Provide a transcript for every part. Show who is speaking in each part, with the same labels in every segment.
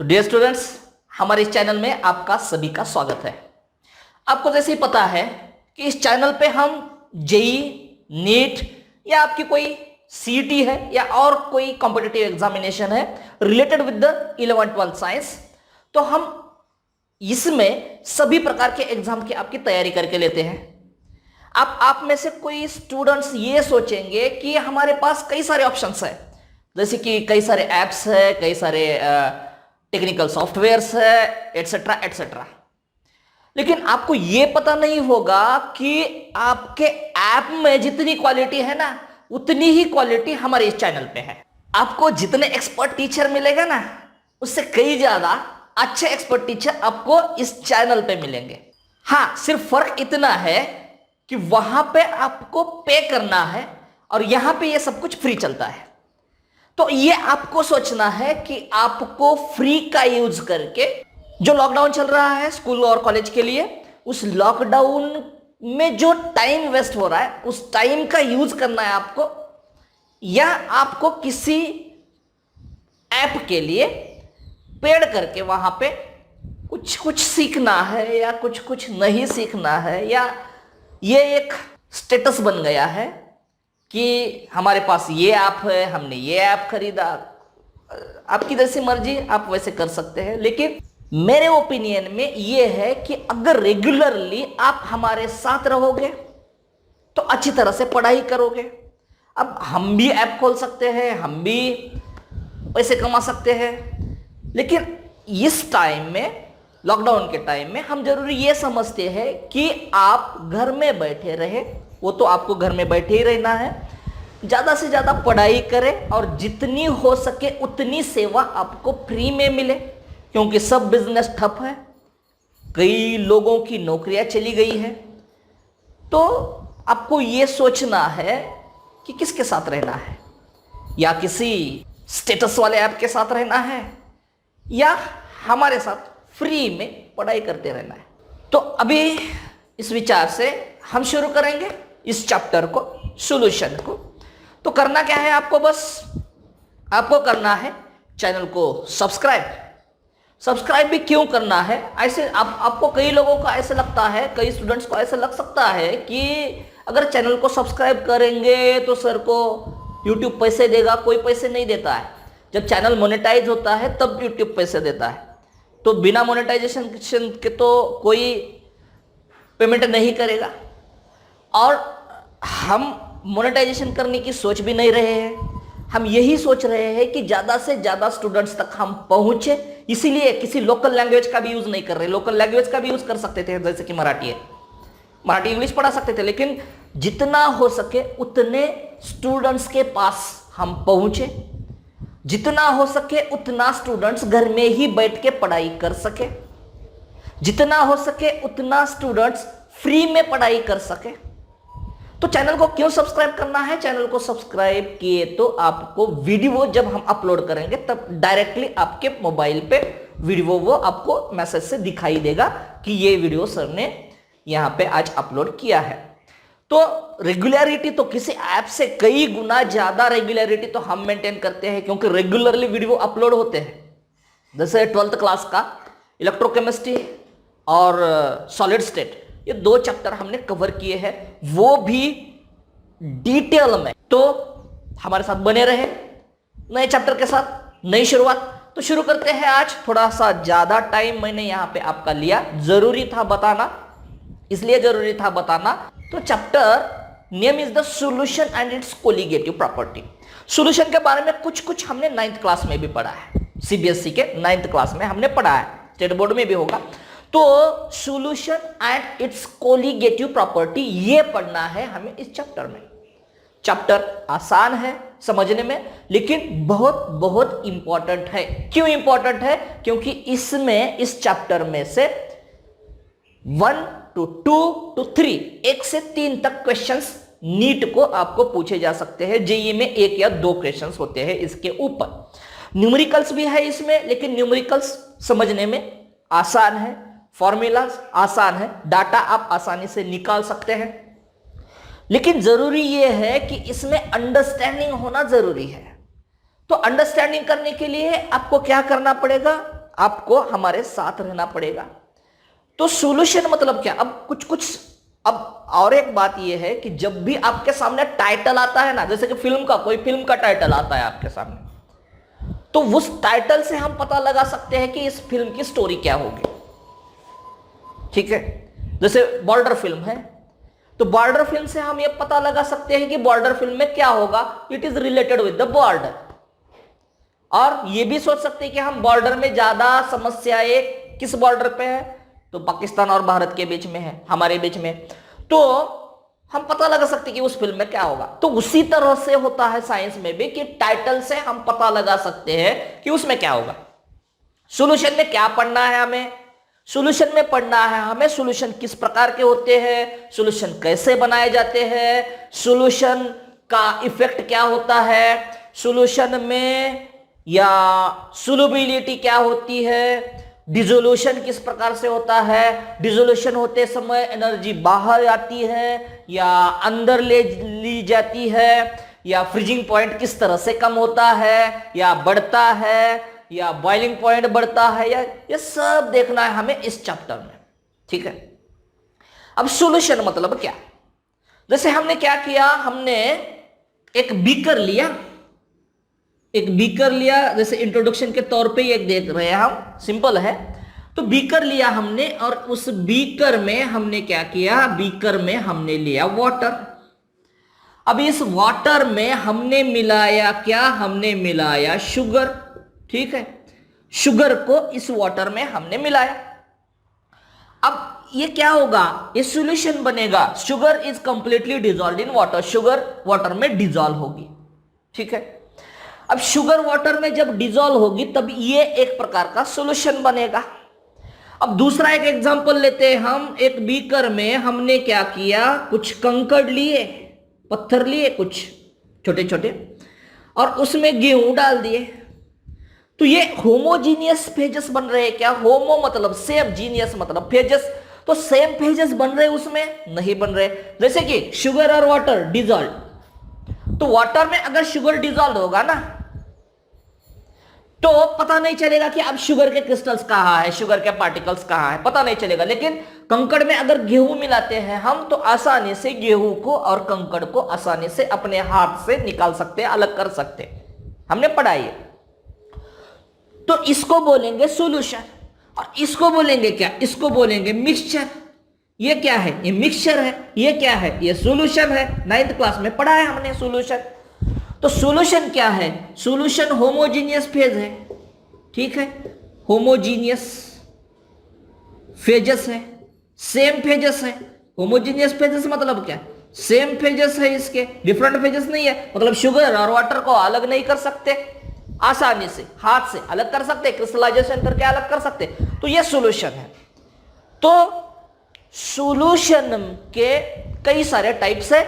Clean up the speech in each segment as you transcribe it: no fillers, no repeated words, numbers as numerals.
Speaker 1: Dear students, हमारे इस channel में आपका सभी का स्वागत है। आपको जैसे ही पता है कि इस चैनल पे हम जेई, नीट या आपकी कोई सीईटी है या और कोई कॉम्पिटिटिव एग्जामिनेशन है related with the 11th-12th science, तो हम इसमें सभी प्रकार के एग्जाम की आपकी तैयारी करके लेते हैं। आप में से कोई स्टूडेंट्स ये सोचेंगे कि हमारे पास कई सारे ऑप्शंस है, जैसे कि कई सारे ऐप्स है, कई सारे टेक्निकल सॉफ्टवेयर्स है, एटसेट्रा एटसेट्रा। लेकिन आपको यह पता नहीं होगा कि आपके ऐप में जितनी क्वालिटी है ना, उतनी ही क्वालिटी हमारे इस चैनल पे है। आपको जितने एक्सपर्ट टीचर मिलेगा ना, उससे कई ज्यादा अच्छे एक्सपर्ट टीचर आपको इस चैनल पे मिलेंगे। हाँ, सिर्फ फर्क इतना है कि वहां पे आपको पे करना है और यहां पे ये सब कुछ फ्री चलता है। तो ये आपको सोचना है कि आपको फ्री का यूज करके, जो लॉकडाउन चल रहा है स्कूल और कॉलेज के लिए, उस लॉकडाउन में जो टाइम वेस्ट हो रहा है उस टाइम का यूज करना है आपको, या आपको किसी ऐप के लिए पेड करके वहां पे कुछ कुछ सीखना है या कुछ कुछ नहीं सीखना है, या ये एक स्टेटस बन गया है कि हमारे पास ये ऐप है, हमने ये ऐप खरीदा। आपकी जैसी मर्जी, आप वैसे कर सकते हैं। लेकिन मेरे ओपिनियन में ये है कि अगर रेगुलरली आप हमारे साथ रहोगे तो अच्छी तरह से पढ़ाई करोगे। अब हम भी ऐप खोल सकते हैं, हम भी पैसे कमा सकते हैं, लेकिन इस टाइम में, लॉकडाउन के टाइम में, हम जरूरी ये समझते हैं कि आप घर में बैठे रहे। वो तो आपको घर में बैठे ही रहना है, ज्यादा से ज्यादा पढ़ाई करें और जितनी हो सके उतनी सेवा आपको फ्री में मिले, क्योंकि सब बिजनेस ठप है, कई लोगों की नौकरियां चली गई है। तो आपको यह सोचना है कि किसके साथ रहना है, या किसी स्टेटस वाले ऐप के साथ रहना है, या हमारे साथ फ्री में पढ़ाई करते रहना है। तो अभी इस विचार से हम शुरू करेंगे इस चैप्टर को, सॉल्यूशन को। तो करना क्या है आपको, बस आपको करना है चैनल को सब्सक्राइब भी क्यों करना है, ऐसे आपको कई लोगों को ऐसे लगता है, कई स्टूडेंट्स को ऐसे लग सकता है कि अगर चैनल को सब्सक्राइब करेंगे तो सर को यूट्यूब पैसे देगा। कोई पैसे नहीं देता है। जब चैनल मोनेटाइज होता है तब यूट्यूब पैसे देता है। तो बिना मोनेटाइजेशन के तो कोई पेमेंट नहीं करेगा, और हम मोनेटाइजेशन करने की सोच भी नहीं रहे हैं। हम यही सोच रहे हैं कि ज़्यादा से ज़्यादा स्टूडेंट्स तक हम पहुंचे, इसीलिए किसी लोकल लैंग्वेज का भी यूज़ नहीं कर रहे। लोकल लैंग्वेज का भी यूज़ कर सकते थे, जैसे कि मराठी है, मराठी इंग्लिश पढ़ा सकते थे, लेकिन जितना हो सके उतने स्टूडेंट्स के पास हम पहुंचे, जितना हो सके उतना स्टूडेंट्स घर में ही बैठ के पढ़ाई कर सके, जितना हो सके उतना स्टूडेंट्स फ्री में पढ़ाई कर सके। तो चैनल को क्यों सब्सक्राइब करना है? चैनल को सब्सक्राइब किए तो आपको वीडियो जब हम अपलोड करेंगे तब डायरेक्टली आपके मोबाइल पे वीडियो वो आपको मैसेज से दिखाई देगा कि ये वीडियो सर ने यहां पे आज अपलोड किया है। तो रेगुलरिटी तो किसी ऐप से कई गुना ज्यादा रेगुलरिटी तो हम मेंटेन करते हैं, क्योंकि रेगुलरली वीडियो अपलोड होते हैं। जैसे 12th क्लास का इलेक्ट्रोकेमिस्ट्री और सॉलिड स्टेट, ये 2 चैप्टर हमने कवर किए हैं, वो भी डिटेल में। तो हमारे साथ बने रहे नए चैप्टर के साथ, नई शुरुआत। तो शुरू करते हैं आज। थोड़ा सा ज्यादा टाइम मैंने यहां पे आपका लिया, जरूरी था बताना, इसलिए जरूरी था बताना। तो chapter name is the solution and it's colligative property. Solution के बारे में कुछ कुछ हमने 9th क्लास में भी पढ़ा है, सीबीएसई के 9th क्लास में हमने पढ़ा है, स्टेट बोर्ड में भी होगा। तो solution and it's colligative property ये पढ़ना है हमें इस चैप्टर में। चैप्टर आसान है समझने में, लेकिन बहुत बहुत इंपॉर्टेंट है। क्यों इंपॉर्टेंट है? क्योंकि इसमें, इस चैप्टर में से 1 to 2 to 3, 1 से 3 तक क्वेश्चंस नीट को आपको पूछे जा सकते हैं। जेईई में 1 या 2 क्वेश्चंस होते हैं इसके ऊपर। न्यूमेरिकल्स भी है इसमें, लेकिन न्यूमेरिकल्स समझने में आसान है, फॉर्मूलाज आसान है, डाटा आप आसानी से निकाल सकते हैं। लेकिन जरूरी यह है कि इसमें अंडरस्टैंडिंग होना जरूरी है। तो अंडरस्टैंडिंग करने के लिए आपको क्या करना पड़ेगा? आपको हमारे साथ रहना पड़ेगा। तो सॉल्यूशन मतलब क्या, अब कुछ अब और एक बात यह है कि जब भी आपके सामने टाइटल आता है ना, जैसे कि कोई फिल्म का टाइटल आता है आपके सामने, तो उस टाइटल से हम पता लगा सकते हैं कि इस फिल्म की स्टोरी क्या होगी। ठीक है, जैसे बॉर्डर फिल्म है, तो बॉर्डर फिल्म से हम यह पता लगा सकते हैं कि बॉर्डर फिल्म में क्या होगा, it is related with the border. और यह भी सोच सकते हैं कि हम बॉर्डर में ज्यादा समस्याएं किस बॉर्डर पे है, तो पाकिस्तान और भारत के बीच में है, हमारे बीच में, तो हम पता लगा सकते हैं कि उस फिल्म में क्या होगा। तो उसी तरह से होता है साइंस में भी कि टाइटल से हम पता लगा सकते हैं कि उसमें क्या होगा। सॉल्यूशन में क्या पढ़ना है हमें, सॉल्यूशन में पढ़ना है हमें सॉल्यूशन किस प्रकार के होते हैं, सॉल्यूशन कैसे बनाए जाते हैं, सॉल्यूशन का इफेक्ट क्या होता है, सॉल्यूशन में या सोल्युबिलिटी क्या होती है, डिसोल्यूशन किस प्रकार से होता है, डिसोल्यूशन होते समय एनर्जी बाहर आती है या अंदर ले ली जाती है, या फ्रीजिंग पॉइंट किस तरह से कम होता है या बढ़ता है, या बॉइलिंग पॉइंट बढ़ता है, या ये सब देखना है हमें इस चैप्टर में। ठीक है, अब सॉल्यूशन मतलब क्या, जैसे हमने क्या किया, हमने एक बीकर लिया, जैसे इंट्रोडक्शन के तौर पे एक देख रहे हैं हम, सिंपल है। तो बीकर लिया हमने और उस बीकर में हमने क्या किया, बीकर में हमने लिया वाटर। अब इस वाटर में हमने मिलाया क्या, हमने मिलाया शुगर। ठीक है, शुगर को इस वाटर में हमने मिलाया। अब ये क्या होगा, ये सॉल्यूशन बनेगा। Sugar is completely dissolve in water, sugar water में डिजॉल्व होगी। ठीक है, अब शुगर वाटर में जब डिजॉल्व होगी तब ये एक प्रकार का सॉल्यूशन बनेगा। अब दूसरा एक एग्जांपल लेते हैं हम, एक बीकर में हमने क्या किया, कुछ कंकड़ लिए, पत्थर लिए कुछ छोटे छोटे, और उसमें गेहूं डाल दिए, तो ये होमोजीनियस फेजेस बन रहे हैं क्या, होमो मतलब सेम, जीनियस मतलब फेजेस, तो सेम फेजेस बन रहे उसमें नहीं बन रहे। जैसे कि शुगर और वाटर डिजॉल्व, तो वाटर में अगर शुगर डिजॉल्व होगा ना तो पता नहीं चलेगा कि अब शुगर के क्रिस्टल्स कहां है, शुगर के पार्टिकल्स कहां है, पता नहीं चलेगा। लेकिन कंकड़ में अगर गेहूं मिलाते हैं हम तो आसानी से गेहूं को और कंकड़ को आसानी से अपने हाथ से निकाल सकते हैं, अलग कर सकते हैं, हमने पढ़ा है। तो इसको बोलेंगे सॉल्यूशन, और इसको बोलेंगे क्या, इसको बोलेंगे मिक्सचर। ये क्या है, ये मिक्सचर है, ये क्या है, ये सॉल्यूशन है। 9th क्लास में पढ़ा है हमने सॉल्यूशन। तो सॉल्यूशन क्या है, सॉल्यूशन होमोजीनियस फेज है। ठीक है, होमोजीनियस फेजेस है, सेम फेजेस है। होमोजीनियस फेजेस मतलब क्या, सेम फेजेस है, इसके डिफरेंट फेजेस नहीं है। मतलब शुगर और वाटर को अलग नहीं कर सकते, आसानी से हाथ से अलग कर सकते, क्रिस्टलाइजेशन करके अलग कर सकते, तो यह सॉल्यूशन है। तो सॉल्यूशन के कई सारे टाइप्स है,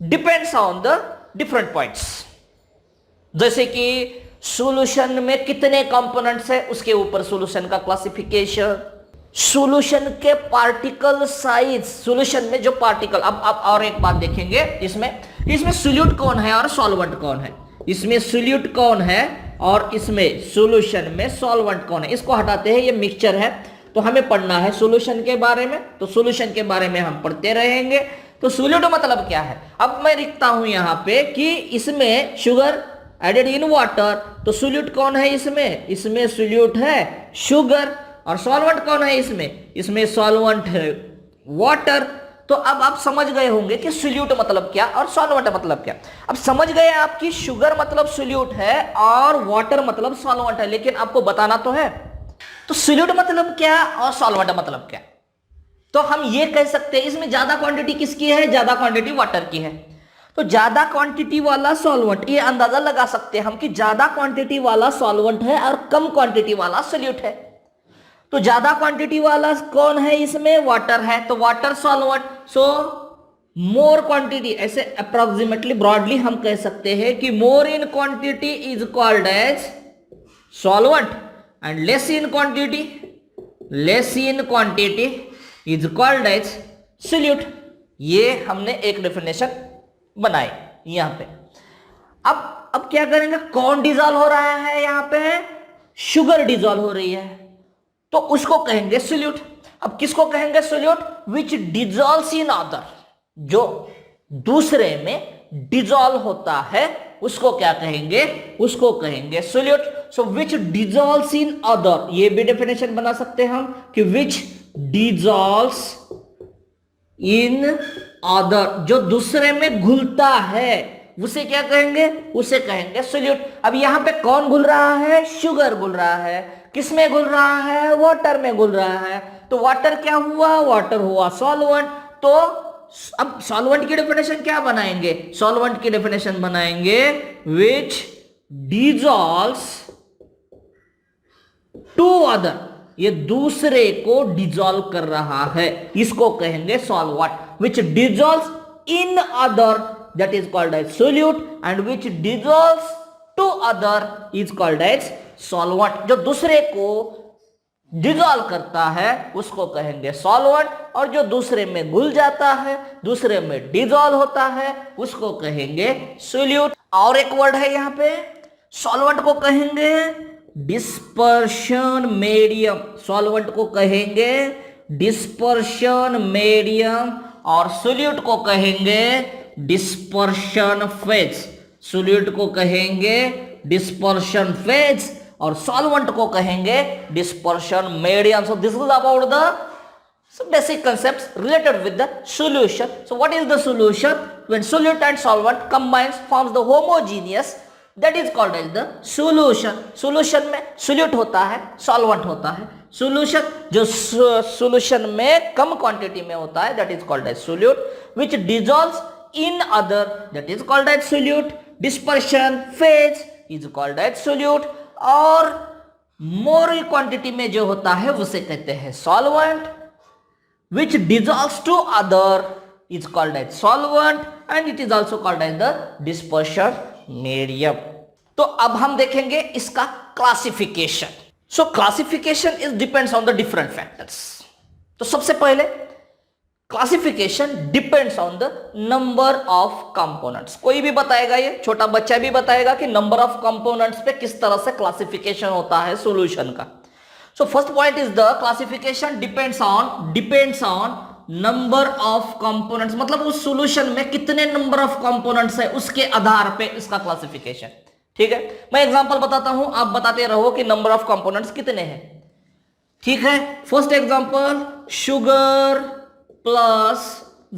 Speaker 1: depends on the different points. जैसे कि सॉल्यूशन में कितने कंपोनेंट्स है उसके ऊपर सॉल्यूशन का क्लासिफिकेशन, सॉल्यूशन के पार्टिकल साइज, सॉल्यूशन में जो पार्टिकल, अब और एक बात देखेंगे इसमें सोल्यूट कौन है और सॉल्वेंट कौन है। इसमें सोल्यूट कौन है और इसमें सॉल्यूशन में सॉल्वेंट कौन है, इसको हटाते हैं, ये मिक्सचर है। तो हमें पढ़ना है सॉल्यूशन के बारे में, तो सॉल्यूशन के बारे में हम पढ़ते रहेंगे। तो सोल्यूट मतलब क्या है, अब मैं लिखता हूं यहां पे कि इसमें शुगर एडेड इन वाटर, तो सोल्यूट कौन है इसमें सोल्यूट है शुगर, और सॉल्वेंट कौन है इसमें सॉल्वेंट है वाटर। तो अब आप समझ गए होंगे कि सोल्यूट मतलब क्या और सॉल्वेंट मतलब क्या। अब समझ गए आप कि शुगर मतलब सोल्यूट है और वाटर मतलब सॉल्वेंट है, लेकिन आपको बताना तो है, तो सोल्यूट मतलब क्या और सॉल्वेंट मतलब क्या। तो हम ये कह सकते हैं इसमें ज्यादा क्वांटिटी किसकी है, ज्यादा क्वांटिटी वाटर की है। तो ज्यादा क्वांटिटी वाला सॉल्वेंट, ये अंदाजा लगा सकते हैं हम कि ज्यादा क्वांटिटी वाला सॉल्वेंट है और कम क्वांटिटी वाला सोल्यूट है। तो ज्यादा क्वांटिटी वाला कौन है इसमें, वाटर है, तो water solvent. So more quantity, ऐसे अप्रोक्सीमेटली ब्रॉडली हम कह सकते हैं कि more in quantity is called as solvent and less in quantity is called as solute. ये हमने एक डेफिनेशन बनाई यहां पे। अब क्या करेंगे, कौन डिजॉल्व हो रहा है यहां पे, शुगर डिजॉल्व हो रही है तो उसको कहेंगे सोल्यूट। अब किसको कहेंगे solute? Which dissolves in other, जो दूसरे में डिजॉल्व होता है उसको क्या कहेंगे? उसको कहेंगे solute. So which dissolves in other, ये भी डेफिनेशन बना सकते हैं हम कि विच डिजॉल्व्स इन अदर, जो दूसरे में घुलता है उसे क्या कहेंगे? उसे कहेंगे सोल्यूट। अब यहां पे कौन घुल रहा है? शुगर घुल रहा है। किस में घुल रहा है? वाटर में घुल रहा है। तो वाटर क्या हुआ? वाटर हुआ सॉल्वेंट। तो अब सॉल्वेंट की डेफिनेशन क्या बनाएंगे? सॉल्वेंट की डेफिनेशन बनाएंगे विच डिजॉल्व्स टू अदर, ये दूसरे को डिजॉल्व कर रहा है, इसको कहेंगे solvent. Which dissolves in other, that is called as solute, and which dissolves to other is called as solvent। जो दूसरे को डिजॉल्व करता है उसको कहेंगे सॉल्वेंट, और जो दूसरे में घुल जाता है, दूसरे में डिजॉल्व होता है, उसको कहेंगे सोल्यूट। और एक वर्ड है यहां पे, सॉल्वेंट को कहेंगे डिस्पर्शन मीडियम, सॉल्वेंट को कहेंगे डिस्पर्शन मीडियम, और सोल्यूट को कहेंगे डिस्पर्शन फेज। सोल्यूट को कहेंगे डिस्पर्शन फेज और सॉल्वेंट को कहेंगे dispersion medium. So this is about the basic concepts related with the solution. So what is the solution? When solute and solvent combines forms the homogeneous, that is called as the solution. solution में solute होता है, solvent होता है। solution जो solution में कम quantity में होता है, that is called as solute, which dissolves in other, that is called as solute। dispersion phase is called as solute, और more quantity में जो होता है उसे कहते हैं solvent। which dissolves to other is called as solvent, and it is also called as the dispersion medium। तो अब हम देखेंगे इसका classification. So classification is depends on the different factors. तो सबसे पहले classification depends on the number of components. कोई भी बताएगा, ये छोटा बच्चा भी बताएगा कि नंबर ऑफ कंपोनेंट्स पे किस तरह से क्लासिफिकेशन होता है सॉल्यूशन का। So first point is the classification depends on number of components, मतलब उस सॉल्यूशन में कितने नंबर ऑफ कंपोनेंट्स है उसके आधार पे इसका क्लासिफिकेशन। ठीक है, मैं एग्जांपल बताता हूं, आप बताते रहो कि नंबर ऑफ कंपोनेंट्स कितने हैं। ठीक है, first example sugar plus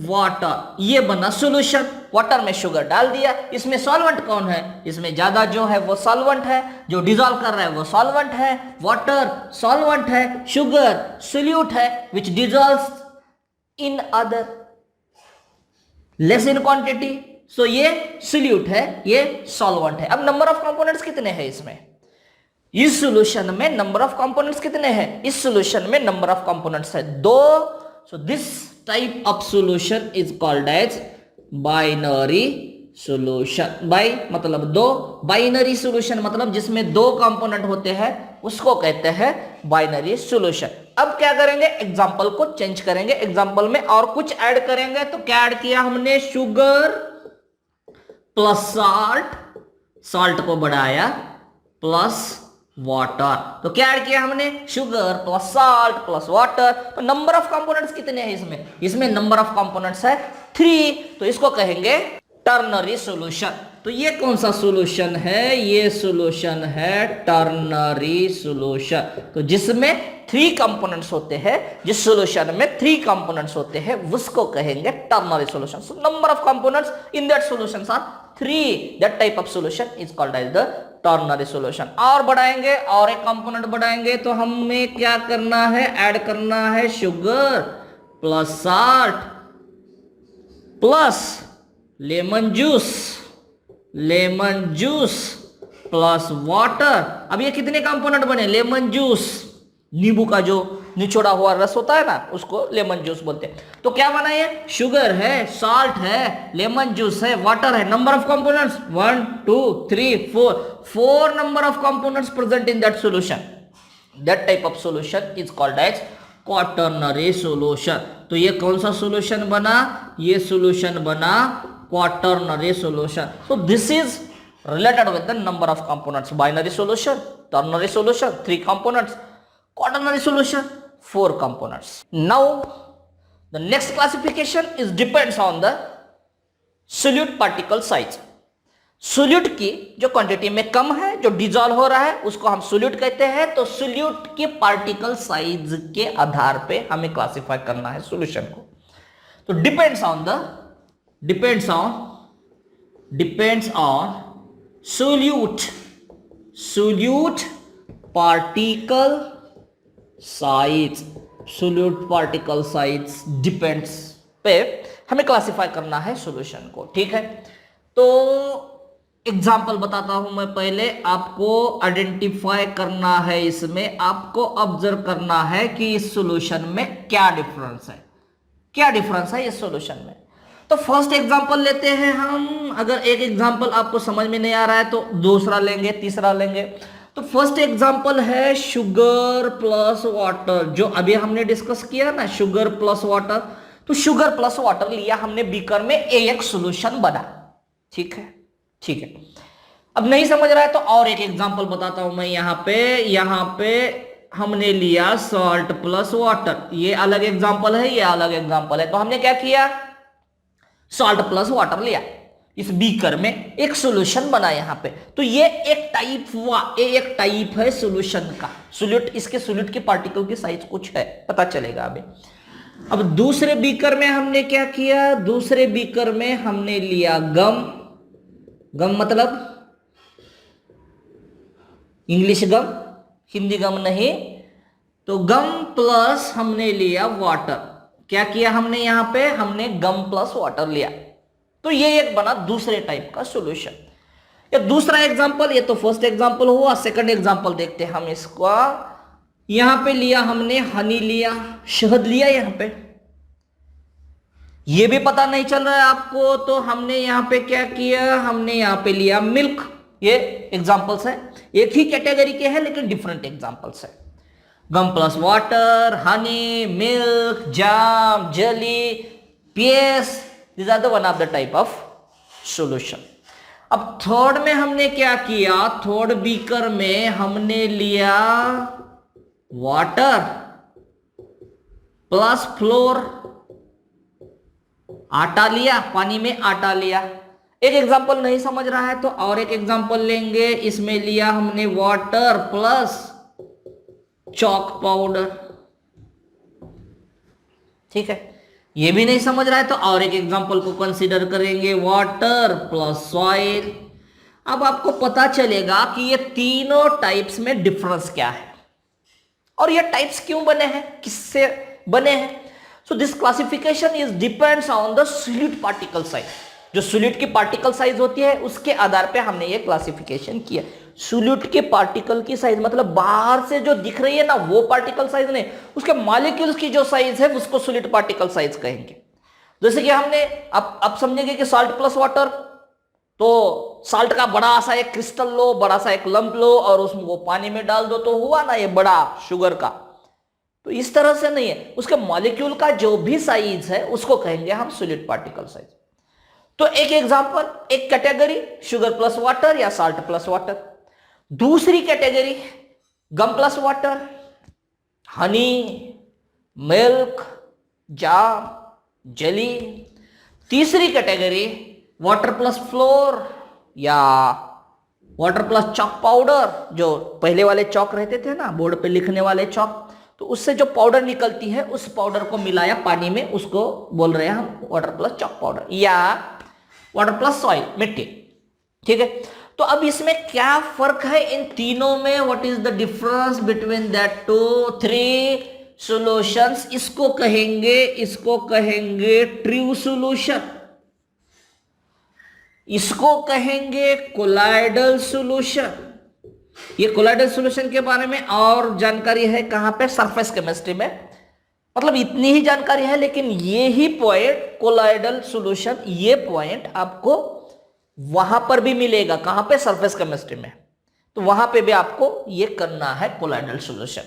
Speaker 1: water, ये बना सॉल्यूशन। वाटर में शुगर डाल दिया, इसमें सॉल्वेंट कौन है? इसमें ज्यादा जो है वो सॉल्वेंट है, जो डिसॉल्व कर रहा है वो सॉल्वेंट है। वाटर सॉल्वेंट है, शुगर सोल्यूट है, which dissolves in other less in quantity. So ये सोल्यूट है, ये सॉल्वेंट है। अब नंबर ऑफ कंपोनेंट्स कितने हैं इसमें? इस सॉल्यूशन में नंबर ऑफ कंपोनेंट्स कितने हैं? इस सॉल्यूशन में नंबर ऑफ कंपोनेंट्स है 2। So this type of solution is called as binary solution। By मतलब दो, बाइनरी सॉल्यूशन मतलब जिसमें दो कंपोनेंट होते हैं उसको कहते हैं बाइनरी सॉल्यूशन। अब क्या करेंगे? एग्जांपल को चेंज करेंगे, एग्जांपल में और कुछ ऐड करेंगे। तो क्या ऐड किया हमने? शुगर प्लस साल्ट, साल्ट को बढ़ाया, प्लस वाटर। तो क्या ऐड किया हमने? Sugar plus salt plus water. तो नंबर ऑफ कंपोनेंट्स कितने हैं इसमें? इसमें नंबर ऑफ कंपोनेंट्स है 3। तो इसको कहेंगे टर्नरी सॉल्यूशन। तो ये कौन सा सॉल्यूशन है? ये सॉल्यूशन है टर्नरी सॉल्यूशन। तो जिसमें 3 कंपोनेंट्स होते हैं, जिस सॉल्यूशन में 3 कंपोनेंट्स होते हैं उसको कहेंगे ternary solution. So number of components in that solutions are 3। That type of solution is called as the ternary solution. और बढ़ाएंगे, और एक कंपोनेंट बढ़ाएंगे, तो हमें क्या करना है? ऐड करना है sugar plus salt plus lemon juice plus water. अब ये कितने कंपोनेंट बने? लेमन जूस, नींबू का जो निचोड़ा हुआ रस होता है ना, उसको लेमन जूस बोलते हैं। तो क्या बना? ये शुगर है, साल्ट है, लेमन जूस है, वाटर है। Number of components 1 2 3 4 number of components present in that solution. That type of solution is called as quaternary solution. तो ये कौन सा सॉल्यूशन बना? ये सॉल्यूशन बना quaternary solution. So this is related with the number of components, binary solution। ternary solution 3 components, quaternary solution 4 components. Now the next classification is depends on the solute particle size. Solute की जो quantity में कम है, जो dissolve हो रहा है, उसको हम सोल्यूट कहते हैं। तो सोल्यूट के पार्टिकल साइज के आधार पे हमें क्लासिफाई करना है सॉल्यूशन को। तो depends on solute particle size depends पे हमें क्लासिफाई करना है सॉल्यूशन को। ठीक है, तो एग्जाम्पल बताता हूं मैं। पहले आपको आइडेंटिफाई करना है, इसमें आपको ऑब्जर्व करना है कि इस सॉल्यूशन में क्या डिफरेंस है इस सॉल्यूशन में। तो फर्स्ट एग्जांपल लेते हैं हम। अगर एक एग्जांपल आपको समझ में नहीं आ रहा है तो दूसरा लेंगे, तीसरा लेंगे। तो फर्स्ट एग्जांपल है शुगर प्लस वाटर, जो अभी हमने डिस्कस किया ना, शुगर प्लस वाटर। तो शुगर प्लस वाटर लिया हमने बीकर में, एक सॉल्यूशन बना। ठीक है। अब नहीं समझ रहा है तो और एक एग्जांपल बताता हूं मैं। यहां पे हमने लिया सॉल्ट प्लस वाटर, ये अलग एग्जांपल है, ये अलग एग्जांपल है। तो हमने क्या किया, सॉल्ट प्लस वाटर लिया, इस बीकर में एक सॉल्यूशन बना यहां पे। तो ये एक टाइप है सॉल्यूशन का। सोल्यूट, इसके सोल्यूट के पार्टिकल की साइज कुछ है, पता चलेगा अभी। अब दूसरे बीकर में हमने क्या किया, दूसरे बीकर में हमने लिया गम मतलब इंग्लिश गम, हिंदी गम नहीं। तो गम प्लस हमने लिया वाटर। क्या किया हमने यहां पे, हमने गम प्लस वाटर लिया। तो ये एक बना दूसरे टाइप का सॉल्यूशन। ये दूसरा एग्जांपल, ये तो फर्स्ट एग्जांपल हुआ। सेकंड एग्जांपल देखते हैं हम इसका। यहां पे लिया हमने हनी लिया, शहद लिया यहां पे। ये भी पता नहीं चल रहा है आपको, तो हमने यहां पे क्या किया, हमने यहां पे लिया मिल्क। ये एग्जांपल्स है, एक ही कैटेगरी के हैं लेकिन डिफरेंट एग्जांपल्स है। Gum plus water, honey, milk, jam, jelly, PS, this are the one of the type of solution. अब थर्ड में हमने क्या किया, थर्ड बीकर में हमने लिया वाटर प्लस फ्लोर, आटा लिया, पानी में आटा लिया। एक एग्जांपल नहीं समझ रहा है तो और एक एग्जांपल लेंगे। इसमें लिया हमने वाटर प्लस चॉक पाउडर। ठीक है, ये भी नहीं समझ रहा है तो और एक एग्जांपल को कंसीडर करेंगे, वाटर प्लस सॉइल। अब आपको पता चलेगा कि ये तीनों टाइप्स में डिफरेंस क्या है और ये टाइप्स क्यों बने हैं, किससे बने हैं। So this classification is depends on the solute particle size. जो solute की पार्टिकल साइज होती है उसके आधार पे हमने ये क्लासिफिकेशन किया। solute के पार्टिकल की साइज मतलब बाहर से जो दिख रही है ना वो पार्टिकल साइज नहीं, उसके मॉलिक्यूल्स की जो साइज है उसको solute पार्टिकल साइज कहेंगे। जैसे कि हमने अब समझेंगे कि साल्ट प्लस वाटर, तो साल्ट का बड़ा सा एक क्रिस्टल लो, बड़ा सा एक लंप लो और उसमें वो पानी में डाल दो तो हुआ ना ये बड़ा शुगर का। तो इस तरह से नहीं है, उसके मॉलिक्यूल का जो भी साइज है उसको कहेंगे हम सोल्यूट पार्टिकल साइज। तो एक एग्जांपल, एक कैटेगरी शुगर प्लस वाटर या साल्ट प्लस वाटर। दूसरी कैटेगरी गम plus water, honey, milk, jam, jelly. तीसरी कैटेगरी वाटर प्लस फ्लोर या वाटर प्लस चॉक पाउडर, जो पहले वाले चॉक रहते थे ना बोर्ड पे लिखने वाले चॉक, तो उससे जो पाउडर निकलती है उस पाउडर को मिलाया पानी में, उसको बोल रहे हैं हम वाटर प्लस चॉक पाउडर या वाटर प्लस सॉइल, मिट्टी। ठीक है, तो अब इसमें क्या फर्क है इन तीनों में, what is the difference between that two three solutions. इसको कहेंगे ट्रू सॉल्यूशन, इसको कहेंगे कोलाइडल सॉल्यूशन। ये कोलाइडल सॉल्यूशन के बारे में और जानकारी है कहां पे, सरफेस केमिस्ट्री में। मतलब इतनी ही जानकारी है, लेकिन ये ही पॉइंट कोलाइडल सॉल्यूशन, ये पॉइंट आपको वहां पर भी मिलेगा। कहां पे, सरफेस केमिस्ट्री में। तो वहां पे भी आपको ये करना है कोलाइडल सॉल्यूशन।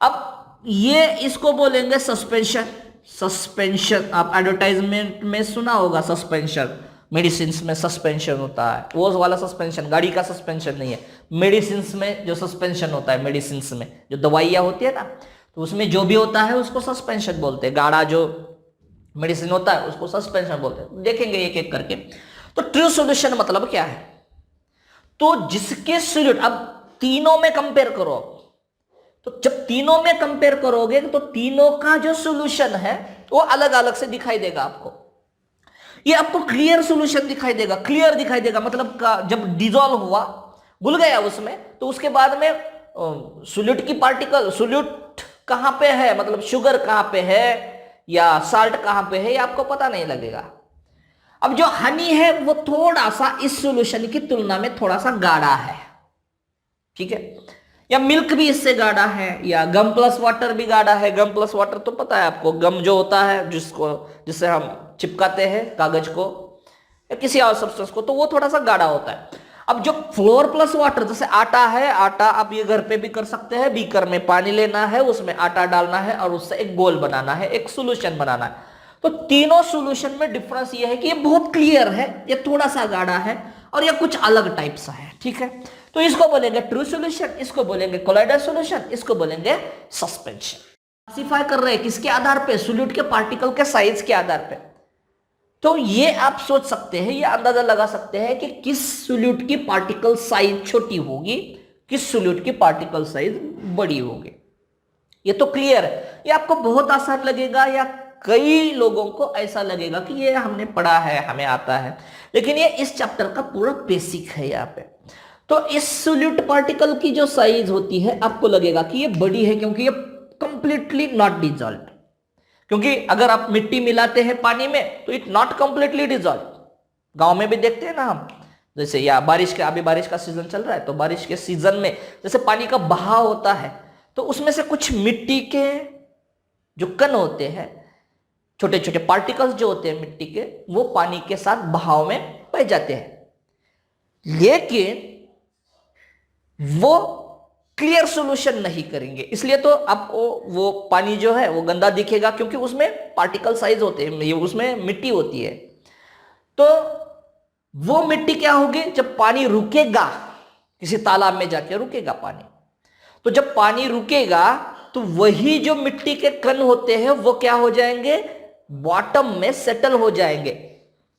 Speaker 1: अब ये इसको बोलेंगे सस्पेंशन। आप एडवर्टाइजमेंट में सुना होगा सस्पेंशन, मेडिसिन में सस्पेंशन होता है, वो वाला सस्पेंशन, गाड़ी का सस्पेंशन नहीं है, मेडिसिन में जो सस्पेंशन होता है, मेडिसिन में जो दवाइयाँ होती है ना, तो उसमें जो भी होता है उसको सस्पेंशन बोलते हैं। गाढ़ा जो मेडिसिन होता है उसको सस्पेंशन बोलते हैं। देखेंगे एक एक करके। तो ट्रू सॉल्यूशन मतलब क्या है? तो जिसके सॉल्यूट, अब तीनों में कंपेयर करो, तो जब तीनों में कंपेयर करोगे तो तीनों का जो सॉल्यूशन है वो अलग अलग से दिखाई देगा आपको। ये आपको क्लियर सॉल्यूशन दिखाई देगा, क्लियर दिखाई देगा, मतलब का जब डिजोल्व हुआ, घुल गया उसमें, तो उसके बाद में सॉल्यूट की पार्टिकल, सॉल्यूट कहां पे है, मतलब शुगर कहां पे है या साल्ट कहां पे है, ये आपको पता नहीं लगेगा। अब जो हनी है वो थोड़ा सा इस सॉल्यूशन की तुलना में थोड़ा सा गाढ़ा है, ठीक है, या मिल्क भी इससे गाढ़ा है, या गम प्लस वाटर भी गाढ़ा है। गम प्लस वाटर तो पता है आपको, गम जो होता है जिससे हम चिपकाते हैं कागज को या किसी और सब्सटेंस को, तो वो थोड़ा सा गाढ़ा होता है। अब जो फ्लोर प्लस वाटर, जैसे आटा है, आटा आप ये घर पे भी कर सकते हैं, बीकर में पानी लेना है, उसमें आटा डालना है और उससे एक गोल बनाना है, एक सोल्यूशन बनाना है। तो तीनों सोल्यूशन में डिफरेंस ये है कि ये बहुत क्लियर है, ये थोड़ा सा गाढ़ा है, और ये कुछ अलग टाइप सा है, ठीक है। तो इसको बोलेंगे ट्रू सॉल्यूशन, इसको बोलेंगे कोलाइडल सॉल्यूशन, इसको बोलेंगे सस्पेंशन। क्लासिफाई कर रहे हैं किसके आधार पे? सॉल्यूट के पार्टिकल के साइज के आधार पे। तो ये आप सोच सकते हैं, ये अंदाजा लगा सकते हैं कि किस सॉल्यूट की पार्टिकल साइज छोटी होगी, किस सॉल्यूट की पार्टिकल साइज बड़ी होगी। ये तो क्लियर है, ये आपको बहुत आसान लगेगा, या कई लोगों को ऐसा लगेगा कि ये हमने पढ़ा है, हमें आता है, लेकिन ये इस चैप्टर का पूरा बेसिक है यहाँ पे। तो इस सॉल्यूट पार्टिकल की जो साइज होती है, आपको लगेगा कि ये बड़ी है, क्योंकि ये कंप्लीटली नॉट डिजॉल्व। क्योंकि अगर आप मिट्टी मिलाते हैं पानी में तो इट नॉट कंप्लीटली डिजॉल्व। गांव में भी देखते हैं ना हम, जैसे या बारिश का, अभी बारिश का सीजन चल रहा है, तो बारिश के सीजन में जैसे पानी का बहाव होता है, तो उसमें से कुछ मिट्टी के जो कण होते हैं, छोटे छोटे पार्टिकल्स जो होते हैं मिट्टी के, वो पानी के साथ बहाव में बह जाते हैं, लेकिन वो क्लियर सॉल्यूशन नहीं करेंगे। इसलिए तो आपको वो पानी जो है वो गंदा दिखेगा, क्योंकि उसमें पार्टिकल साइज होते हैं, उसमें मिट्टी होती है। तो वो मिट्टी क्या होगी, जब पानी रुकेगा, किसी तालाब में जाके रुकेगा पानी, तो जब पानी रुकेगा तो वही जो मिट्टी के कण होते हैं वो क्या हो जाएंगे, बॉटम में सेटल हो जाएंगे।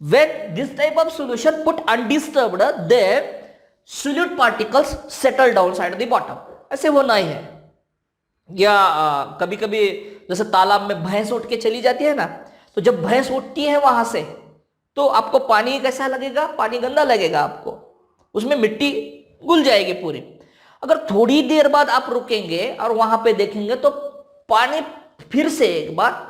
Speaker 1: When this type of solution put undisturbed, then solute particles settle down side the bottom. ऐसे होना ही है। या कभी कभी जैसे तालाब में भैंस उठ के चली जाती है ना, तो जब भैंस उठती है वहां से, तो आपको पानी कैसा लगेगा, पानी गंदा लगेगा आपको, उसमें मिट्टी घुल जाएगी पूरी। अगर थोड़ी देर बाद आप रुकेंगे और वहां पे देखेंगे तो पानी फिर से एक बार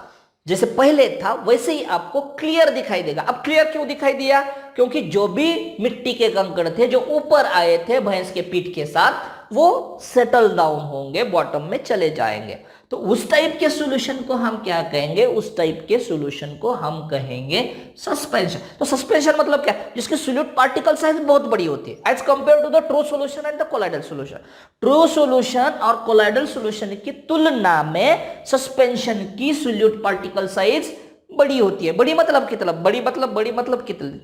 Speaker 1: जैसे पहले था वैसे ही आपको क्लियर दिखाई देगा। अब क्लियर क्यों दिखाई दिया, क्योंकि जो भी मिट्टी के कंकड़ थे जो ऊपर आए थे भैंस के पीठ के साथ, वो सेटल डाउन होंगे, बॉटम में चले जाएंगे। तो उस टाइप के सॉल्यूशन को हम क्या कहेंगे, उस टाइप के सॉल्यूशन को हम कहेंगे सस्पेंशन। तो सस्पेंशन मतलब क्या, जिसकी सॉल्यूट पार्टिकल साइज बहुत बड़ी होती है as compare to the true solution and the colloidal solution. True solution और कोलाइडल सॉल्यूशन की तुलना में सस्पेंशन की सॉल्यूट पार्टिकल साइज बड़ी होती है। बड़ी मतलब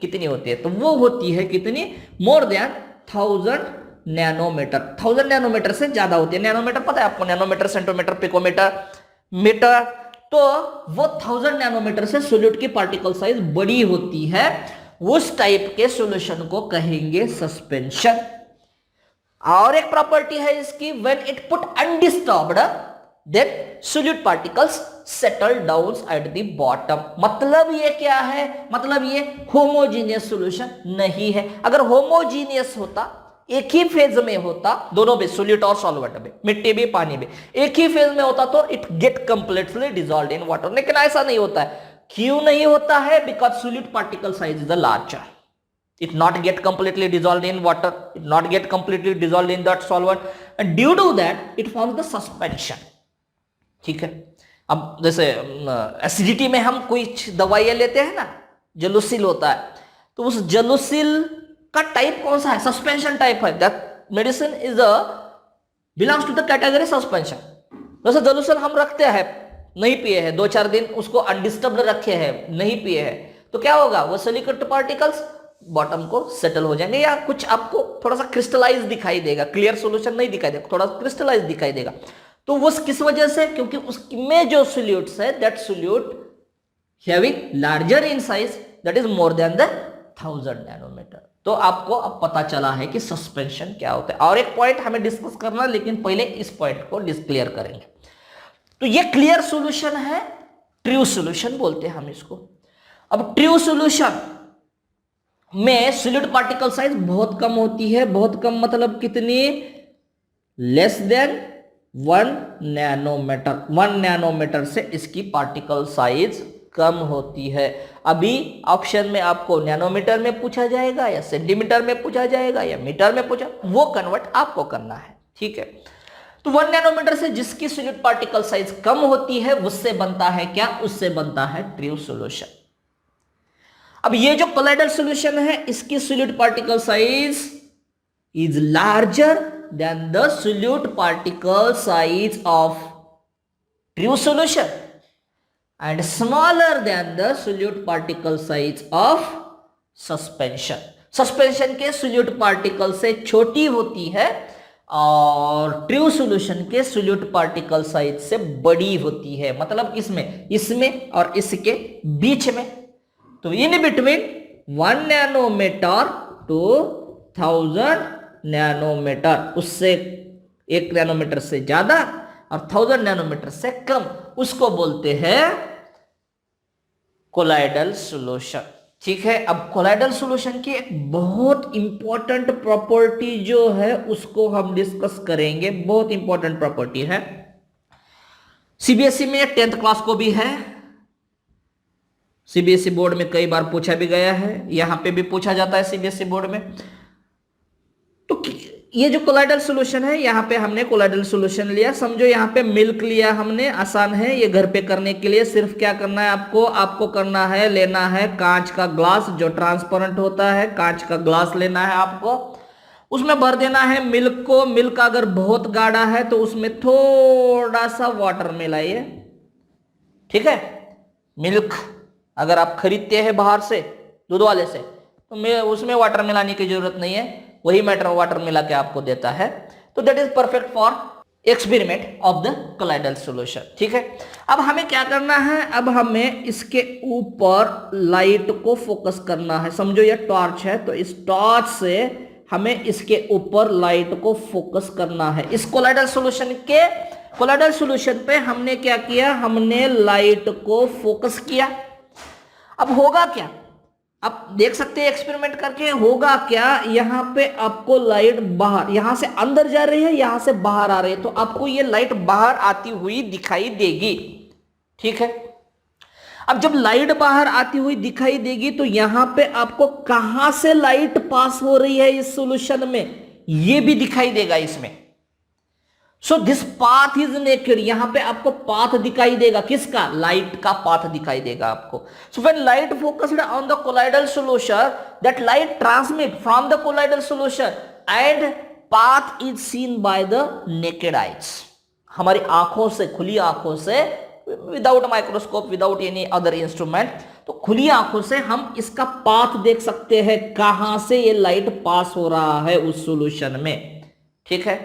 Speaker 1: कितनी होती है, तो वो होती है कितनी, मोर देन 1000 नैनोमीटर। 1000 नैनोमीटर से ज्यादा होती है। नैनोमीटर पता है आपको, नैनोमीटर, सेंटीमीटर, पिकोमीटर, मीटर, तो वो 1000 नैनोमीटर से सॉल्यूट की पार्टिकल साइज बड़ी होती है। उस टाइप के सॉल्यूशन को कहेंगे सस्पेंशन। और एक प्रॉपर्टी है इसकी, when it put undisturbed then solute particles settle down at the bottom. मतलब ये क्या है, मतलब ये होमोजीनियस सॉल्यूशन नहीं है। अगर होमोजीनियस होता, एक ही फेज में होता, दोनों में सॉल्यूट और सॉल्वेंट में, मिट्टी भी पानी में एक ही फेज में होता, तो it get completely dissolved in water. लेकिन ऐसा नहीं होता है। क्यों नहीं होता है, because solute particle size is larger, it not get completely dissolved in water, it not get completely dissolved in that solvent, and due to that it forms the suspension। ठीक है। अब जैसे एसिडिटी में हम कोई दवाइयां लेते हैं ना, जेलुसिल होता है, तो उस जेलुसिल का टाइप कौन सा है, सस्पेंशन टाइप है। That medicine is belongs to the category suspension. जैसे जेलुसिल हम रखते हैं, नहीं पिए हैं, 2-4 दिन उसको अनडिस्टर्ब्ड रखे हैं, नहीं पिए हैं, तो क्या होगा, वो सिलिकेट पार्टिकल्स बॉटम को सेटल हो जाएंगे, या कुछ आपको थोड़ा सा क्रिस्टलाइज दिखाई देगा, क्लियर सॉल्यूशन नहीं दिखाई देगा, थोड़ा क्रिस्टलाइज दिखाई देगा। तो वो किस वजह से, क्योंकि उसमें जो सोल्यूट्स है that solute having larger in size, that is more than the 1000 nanometre. तो आपको अब पता चला है कि सस्पेंशन क्या होता है। और एक पॉइंट हमें डिस्कस करना, लेकिन पहले इस पॉइंट को क्लियर करेंगे। तो ये क्लियर सॉल्यूशन है, ट्रू सॉल्यूशन बोलते हैं हम इसको। अब ट्रू सॉल्यूशन में सॉलिड पार्टिकल साइज बहुत कम होती है, बहुत कम मतलब कितनी, लेस देन 1 नैनोमीटर। 1 नैनोमीटर से इसकी पार्टिकल साइज कम होती है। अभी ऑप्शन में आपको नैनोमीटर में पूछा जाएगा, या सेंटीमीटर में पूछा जाएगा, या मीटर में पूछा, वो कन्वर्ट आपको करना है, ठीक है। तो 1 नैनोमीटर से जिसकी सॉलिड पार्टिकल साइज कम होती है उससे बनता है क्या, उससे बनता है ट्रू सॉल्यूशन। अब ये जो कोलाइडल सॉल्यूशन है इसकी solid particle size is larger than the solute particle size of true solution and smaller than the solute particle size of suspension. Suspension के सॉल्यूट पार्टिकल से छोटी होती है और ट्रू सॉल्यूशन के सॉल्यूट पार्टिकल साइज से बड़ी होती है, मतलब इसमें और इसके बीच में। तो in between 1 nanometre to 1000 nanometre, उससे 1 नैनोमीटर से ज्यादा और 1000 नैनोमीटर से कम, उसको बोलते हैं कोलाइडल सॉल्यूशन, ठीक है। अब कोलाइडल सॉल्यूशन की एक बहुत इंपॉर्टेंट प्रॉपर्टी जो है उसको हम डिस्कस करेंगे, बहुत इंपॉर्टेंट प्रॉपर्टी है। सीबीएसई में 10th क्लास को भी है, सीबीएसई बोर्ड में कई बार पूछा भी गया है, यहां पे भी पूछा जाता है सीबीएसई बोर्ड में। तो ये जो कोलाइडल सॉल्यूशन है, यहां पे हमने कोलाइडल सॉल्यूशन लिया, समझो यहां पे मिल्क लिया हमने, आसान है ये घर पे करने के लिए। सिर्फ क्या करना है आपको करना है, लेना है कांच का ग्लास जो ट्रांसपेरेंट होता है, कांच का ग्लास लेना है आपको, उसमें भर देना है मिल्क को। मिल्क अगर बहुत गाढ़ा है तो उसमें थोड़ा सा वाटर मिलाइए, ठीक है। मिल्क अगर आप खरीदते हैं बाहर से दूध वाले से तो उसमें वाटर मिलाने की जरूरत नहीं है, वही वाटर मिला के आपको देता है। तो that is perfect for experiment of the colloidal solution, ठीक है। अब हमें क्या करना है, अब हमें इसके ऊपर लाइट को फोकस करना है। समझो ये टॉर्च है, तो इस टॉर्च से हमें इसके ऊपर लाइट को फोकस करना है। इस कोलाइडल सॉल्यूशन पे हमने क्या किया, हमने लाइट को फोकस किया। अब होगा क्या, आप देख सकते हैं एक्सपेरिमेंट करके, होगा क्या, यहां पे आपको लाइट बाहर, यहां से अंदर जा रही है, यहां से बाहर आ रही है, तो आपको ये लाइट बाहर आती हुई दिखाई देगी, ठीक है। अब जब लाइट बाहर आती हुई दिखाई देगी तो यहां पे आपको कहां से लाइट पास हो रही है इस सॉल्यूशन में, ये भी दिखाई देगा इसमें। So this path is naked, यहां पे आपको पाथ दिखाई देगा, किसका, लाइट का पाथ दिखाई देगा आपको। सो when light focused on the colloidal solution, that light transmit from the colloidal solution and path is seen by the naked eyes. हमारी आंखों से, खुली आंखों से, without microscope, without any other instrument, तो खुली आंखों से हम इसका पाथ देख सकते हैं, कहां से ये लाइट पास हो रहा है उस सॉल्यूशन में, ठीक है।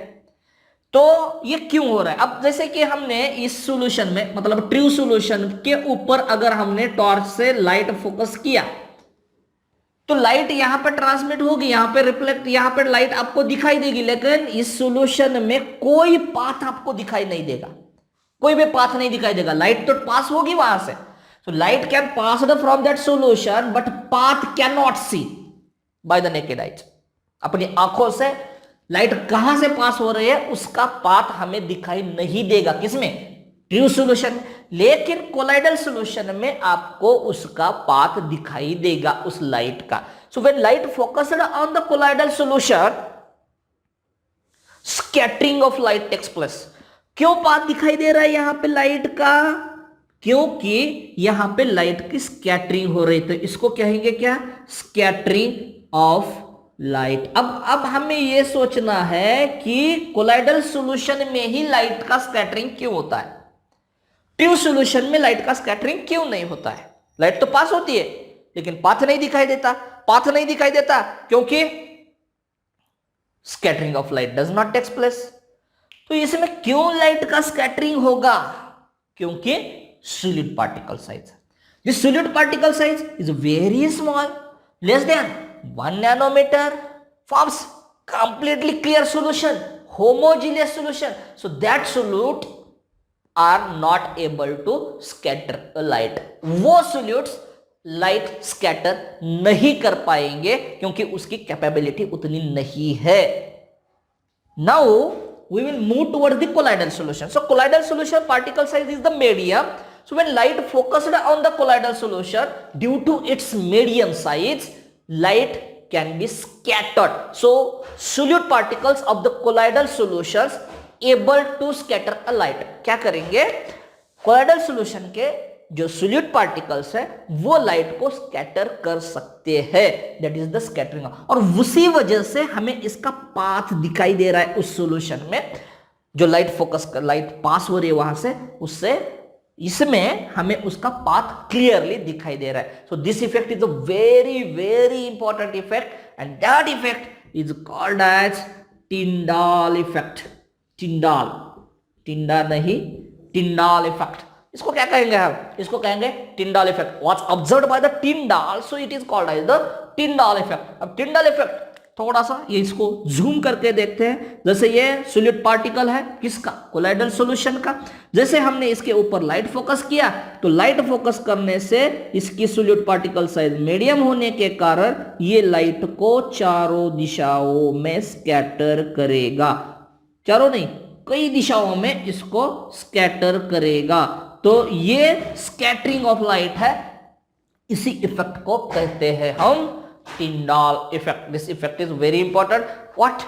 Speaker 1: तो ये क्यों हो रहा है, अब जैसे कि हमने इस सॉल्यूशन में, मतलब ट्रू सॉल्यूशन के ऊपर अगर हमने टॉर्च से लाइट फोकस किया तो लाइट यहां पर ट्रांसमिट होगी, यहां पे रिफ्लेक्ट, यहां पर लाइट आपको दिखाई देगी, लेकिन इस सॉल्यूशन में कोई पाथ आपको दिखाई नहीं देगा, कोई भी पाथ नहीं दिखाई देगा। लाइट तो पास होगी वहां से, so light can pass from that solution but path cannot see by the naked eyes। अपनी आंखों से लाइट कहां से पास हो रही है उसका पाथ हमें दिखाई नहीं देगा, किसमें, ट्रू सॉल्यूशन। लेकिन कोलाइडल सॉल्यूशन में आपको उसका पाथ दिखाई देगा उस लाइट का। So when light focused on the colloidal solution, scattering of light takes place. क्यों पाथ दिखाई दे रहा है यहां पे लाइट का, क्योंकि यहां पे लाइट की स्कैटरिंग हो रही, तो इसको कहेंगे क्या, स्कैटरिंग ऑफ लाइट। अब हमें यह सोचना है कि कोलाइडल सॉल्यूशन में ही लाइट का स्कैटरिंग क्यों होता है, ट्रू सॉल्यूशन में लाइट का स्कैटरिंग क्यों नहीं होता है। लाइट तो पास होती है लेकिन पाथ नहीं दिखाई देता। पाथ नहीं दिखाई देता क्योंकि scattering of light does not takes place. तो इसमें क्यों लाइट का स्कैटरिंग होगा? क्योंकि solid particle size, this solid particle size is very small, less than 1 nanometre, forms completely clear solution, homogeneous solution, so that solute are not able to scatter a light। वो solutes light scatter नहीं कर पाएंगे क्योंकि उसकी capability उतनी नहीं है। Now we will move towards the colloidal solution। So colloidal solution particle size is the medium। So when light focused on the colloidal solution, due to its medium size, light can be scattered। So solute particles of the colloidal solutions able to scatter a light। क्या करेंगे? colloidal solution के जो solute particles है वो light को scatter कर सकते हैं, that is the scattering। और उसी वजह से हमें इसका पाथ दिखाई दे रहा है उस सोल्यूशन में, जो लाइट फोकस कर लाइट पास हो रही है वहां से, उससे इसमें हमें उसका पाथ क्लियरली दिखाई दे रहा है। So this effect is a very very important effect and that effect is called as Tyndall effect. Tyndall, टिंडा नहीं, टिंडाल इफेक्ट। इसको क्या कहेंगे हम? इसको कहेंगे Tyndall effect. What's observed by the Tyndall, so it is called as the Tyndall effect. अब Tyndall effect थोड़ा सा ये इसको जूम करके देखते हैं। जैसे ये सोलिड पार्टिकल है किसका? कोलाइडल सॉल्यूशन का। जैसे हमने इसके ऊपर लाइट फोकस किया तो लाइट फोकस करने से इसकी सोलिड पार्टिकल साइज मीडियम होने के कारण ये लाइट को चारों दिशाओं में स्कैटर करेगा। चारों नहीं, कई दिशाओं में इसको स्कैटर करेगा। तो ये स्कैटरिंग ऑफ लाइट है, इसी इफेक्ट को कहते हैं हम Tyndall effect। This effect is very important। What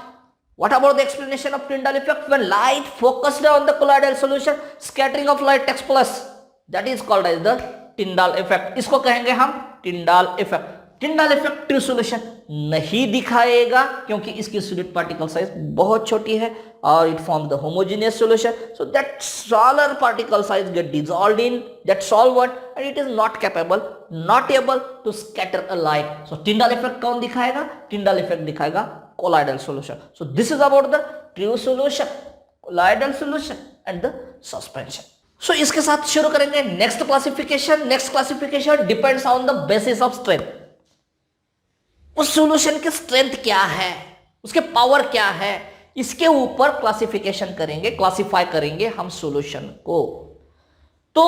Speaker 1: about the explanation of Tyndall effect? When light focused on the colloidal solution, scattering of light takes place, that is called as the Tyndall effect। इसको कहेंगे हम Tyndall effect। Tyndall effect true solution नहीं दिखाएगा क्योंकि इसकी solid particle size बहुत छोटी है और it forms the homogeneous solution, so that smaller particle size get dissolved in that solvent and it is not capable, not able to scatter a light। So Tyndall effect कौन दिखाएगा? Tyndall effect दिखाएगा colloidal solution। So this is about the true solution, colloidal solution and the suspension। So इसके साथ शुरू करेंगे next classification। Next classification depends on the basis of strength। उस solution की strength क्या है, उसके पावर क्या है, इसके ऊपर क्लासिफिकेशन करेंगे, क्लासिफाई करेंगे हम सॉल्यूशन को। तो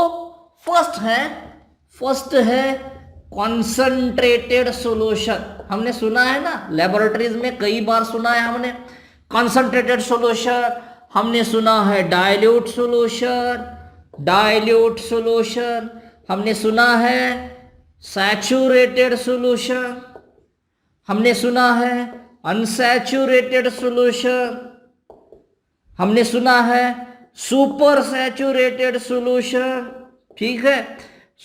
Speaker 1: फर्स्ट है कॉन्सेंट्रेटेड सॉल्यूशन। हमने सुना है ना, लेबोरेटरीज में कई बार सुना है हमने कॉन्सेंट्रेटेड सॉल्यूशन। हमने सुना है डाइल्यूट सॉल्यूशन, डाइल्यूट सॉल्यूशन। हमने सुना है सैचुरेटेड सॉल्यूशन, हमने सुना है अनसैचुरेटेड सॉल्यूशन, हमने सुना है सुपर सैचुरेटेड सॉल्यूशन। ठीक है।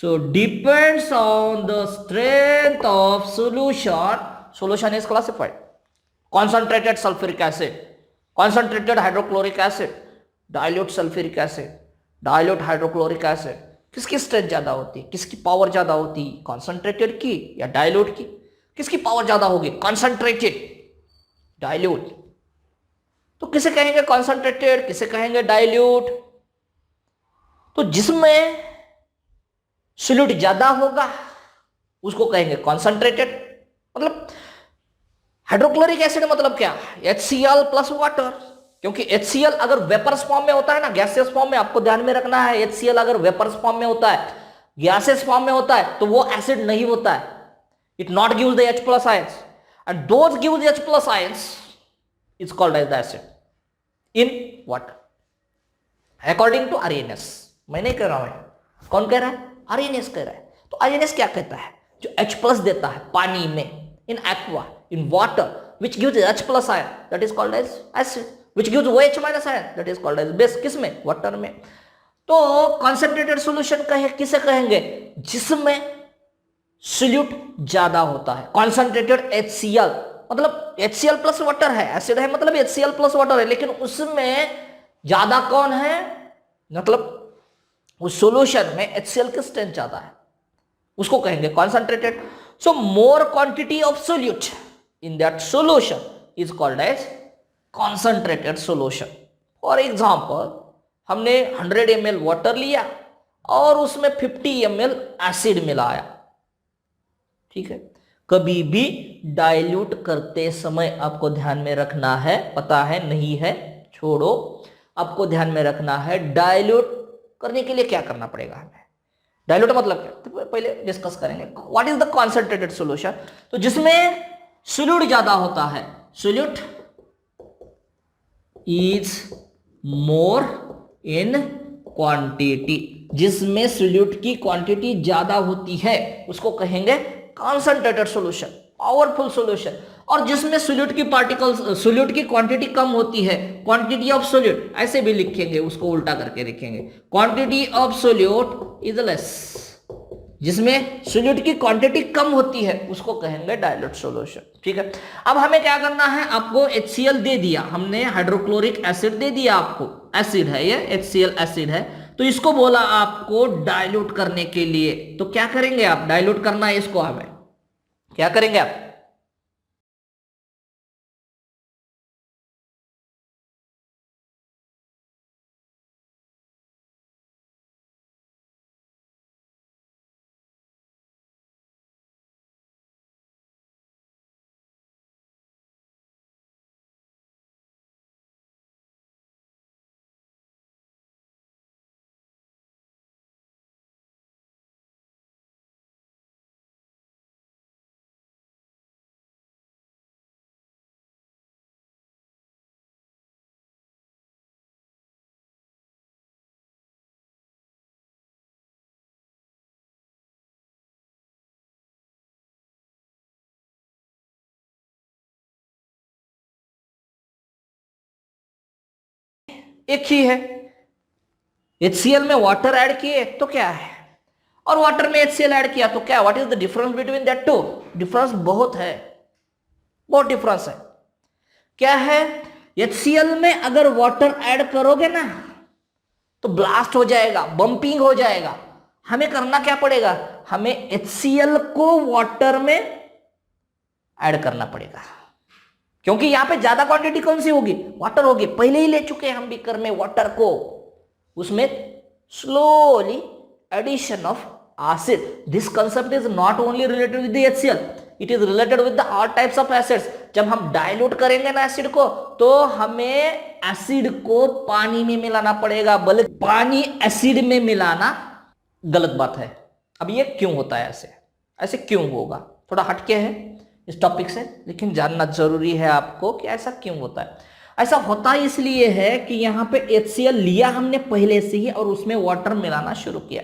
Speaker 1: So depends on the strength of solution is classified. Concentrated sulphuric acid, concentrated hydrochloric acid, dilute sulphuric acid, dilute hydrochloric acid, किसकी स्ट्रेंथ ज्यादा होती है, किसकी पावर ज्यादा होती है, कॉन्सेंट्रेटेड की या डाइल्यूट की? किसकी पावर ज्यादा होगी? Concentrated, dilute. तो किसे कहेंगे कॉन्सेंट्रेटेड, किसे कहेंगे डाइल्यूट? तो जिसमें सोल्यूट ज्यादा होगा उसको कहेंगे कॉन्सेंट्रेटेड। मतलब हाइड्रोक्लोरिक एसिड मतलब क्या? HCl plus water. क्योंकि HCl अगर वेपर्स फॉर्म में होता है ना, गैसियस फॉर्म में, आपको ध्यान में रखना है, HCl अगर वेपर्स फॉर्म में होता है, गैसियस फॉर्म में होता है, तो वो एसिड नहीं होता है। It not gives the H plus ions, and those gives the H plus ions is called as the acid in water according to Arrhenius। मैं नहीं कह रहा हूं, कौन कह रहा है? Arrhenius कह रहा है। तो Arrhenius क्या कहता है? जो H plus देता है पानी में, in aqua, in water, which gives the H plus ion, that is called as acid, which gives OH minus ion, that is called as base। किसमें? वाटर में। तो concentrated solution कहे किसे कहेंगे? जिसमें सोल्यूट ज्यादा होता है। कॉन्सेंट्रेटेड HCl मतलब HCl प्लस वाटर है, एसिड है मतलब HCl प्लस वाटर है, लेकिन उसमें ज्यादा कौन है? मतलब उस सॉल्यूशन में HCl की स्ट्रेंथ ज्यादा है, उसको कहेंगे concentrated. So more quantity of solute in that solution is called as concentrated solution. For example, हमने 100 ml वाटर लिया और उसमें 50 ml एसिड मिलाया, ठीक है। कभी भी डाइल्यूट करते समय आपको ध्यान में रखना है, पता है नहीं है छोड़ो, आपको ध्यान में रखना है डाइल्यूट करने के लिए क्या करना पड़ेगा हमें। डाइल्यूट मतलब क्या, तो पहले डिस्कस करेंगे what is the concentrated solution. तो जिसमें सोल्यूट ज्यादा होता है, solute is more in quantity, जिसमें सोल्यूट की क्वांटिटी ज्यादा होती है उसको कहेंगे कॉन्सेंट्रेटेड सॉल्यूशन, पावरफुल सॉल्यूशन। और जिसमें सोल्यूट की पार्टिकल्स, सोल्यूट की क्वांटिटी कम होती है, क्वांटिटी ऑफ सोल्यूट, ऐसे भी लिखेंगे, उसको उल्टा करके लिखेंगे, quantity of solute is less, जिसमें सोल्यूट की क्वांटिटी कम होती है उसको कहेंगे डाइल्यूट सॉल्यूशन, ठीक है। अब हमें क्या करना है, आपको HCl दे दिया हमने, हाइड्रोक्लोरिक एसिड दे दिया आपको, एसिड है ये, HCl एसिड है, तो इसको बोला आपको डाइल्यूट करने के लिए। तो क्या करेंगे आप, डाइल्यूट करना है इसको, हमें क्या करेंगे आप, एक ही है, HCl में वाटर ऐड किए तो क्या है, और वाटर में HCl ऐड किया तो क्या, what is the difference between that two, difference बहुत है, बहुत डिफरेंस है। क्या है, HCl में अगर वाटर ऐड करोगे ना तो ब्लास्ट हो जाएगा, बंपिंग हो जाएगा। हमें करना क्या पड़ेगा, हमें HCl को वाटर में ऐड करना पड़ेगा, क्योंकि यहां पे ज्यादा क्वांटिटी कौन सी होगी, वाटर होगी, पहले ही ले चुके हैं हम बीकर में वाटर को, उसमें slowly addition of acid. This concept is not only related with the HCl, it is related with the all types of acids. जब हम डाइल्यूट करेंगे ना एसिड को, तो हमें एसिड को पानी में मिलाना पड़ेगा, बल्कि पानी एसिड में मिलाना गलत बात है। अब ये क्यों होता है, ऐसे ऐसे क्यों होगा, थोड़ा हटके है इस टॉपिक से, लेकिन जानना जरूरी है आपको कि ऐसा क्यों होता है। ऐसा होता इसलिए है कि यहां पे HCl लिया हमने पहले से ही और उसमें वाटर मिलाना शुरू किया।